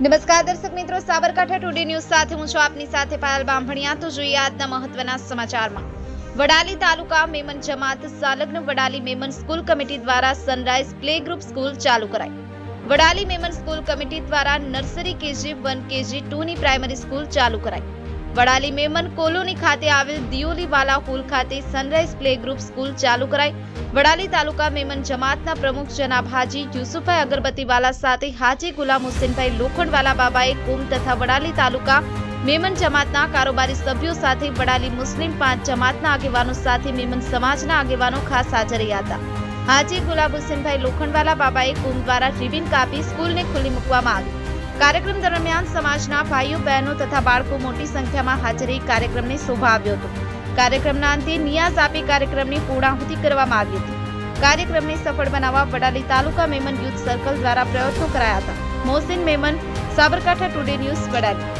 નમસ્કાર દર્શક મિત્રો, સાબરકાંઠા ટુડે ન્યૂઝ સાથે હું છું આપની સાથે પાયલ બામભણિયા। તો જોઈએ આજના મહત્વના સમાચારમાં। વડાલી તાલુકા મેમન જમાત સંલગ્ન વડાલી મેમન સ્કૂલ કમિટી દ્વારા સનરાઈઝ પ્લે ગ્રુપ સ્કૂલ ચાલુ કરાઈ। વડાલી મેમન સ્કૂલ કમિટી દ્વારા નર્સરી KG 1 KG 2 ની પ્રાઇમરી સ્કૂલ ચાલુ કરાઈ। વડાલી મેમન કોલોની ખાતે આવેલ દિયોલીવાલા હોલ ખાતે સનરાઈઝ પ્લે ગ્રુપ સ્કૂલ ચાલુ કરાઈ। વડાલી તાલુકા મેમન જમાતના પ્રમુખ જનાબ હાજી યુસુફભાઈ અગરબત્તીવાલા સાથે હાજી ગુલામ હુસેનભાઈ લોખંડવાલા બાબાએ કુમ તથા વડાલી તાલુકા મેમન જમાતના કારોબારી સભ્યો સાથે વડાલી મુસ્લિમ 5 જમાતના આગેવાનો સાથે મેમન સમાજના આગેવાનો ખાસ હાજર રહ્યા હતા। હાજી ગુલામ હુસેનભાઈ લોખંડવાલા બાબાએ કુમ દ્વારા રિબિન કાપી સ્કૂલને ખુલ્લી મૂકવામાં આવી। कार्यक्रम दरमियान समाजना भाईओ बहनों तथा बाळको मोटी संख्या में हाजरी कार्यक्रम ने शोभाव्यो हतो। कार्यक्रमना अंते नियाज आपी कार्यक्रमनी पूर्णाहुति करवामां आवी हती। कार्यक्रमने सफल बनाववा वडाली तालुका मेमन यूथ सर्कल द्वारा प्रयत्नो कराया हता। Mohsin Memon, Sabarkantha today news, Wadali.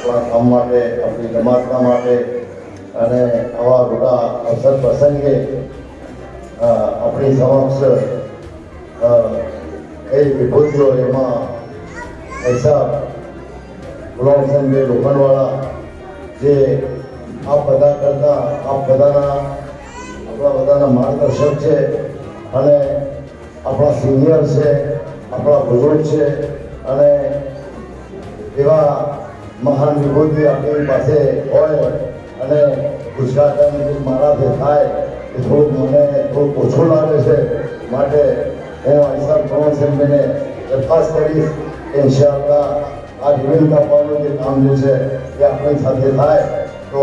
કામ માટે આપણી જમાતના માટે અને આવા મોટા અવસર પ્રસંગે આપણી સમક્ષ એ વિભૂતિઓ એમાં પૈસા ગુલામ હુસેનભાઈ લોખંડવાળા જે આ બધા કરતા આ બધાના આપણા બધાના માર્ગદર્શક છે અને આપણા સિનિયર છે, આપણા બુઝુર્ગ છે અને એવા મહાન વિભૂતિ આપણી પાસે હોય અને ગુજરાતનું મારાથી થાય એ થોડુંક મને થોડુંક ઓછું લાગે છે। માટે હું હિસાબ પ્રમોશનને દરખાસ્ત કરીશ કે ઇન્શાઅલ્લાહ આ રિબિન કાપવાનું જે કામ જે છે એ આપણી સાથે થાય તો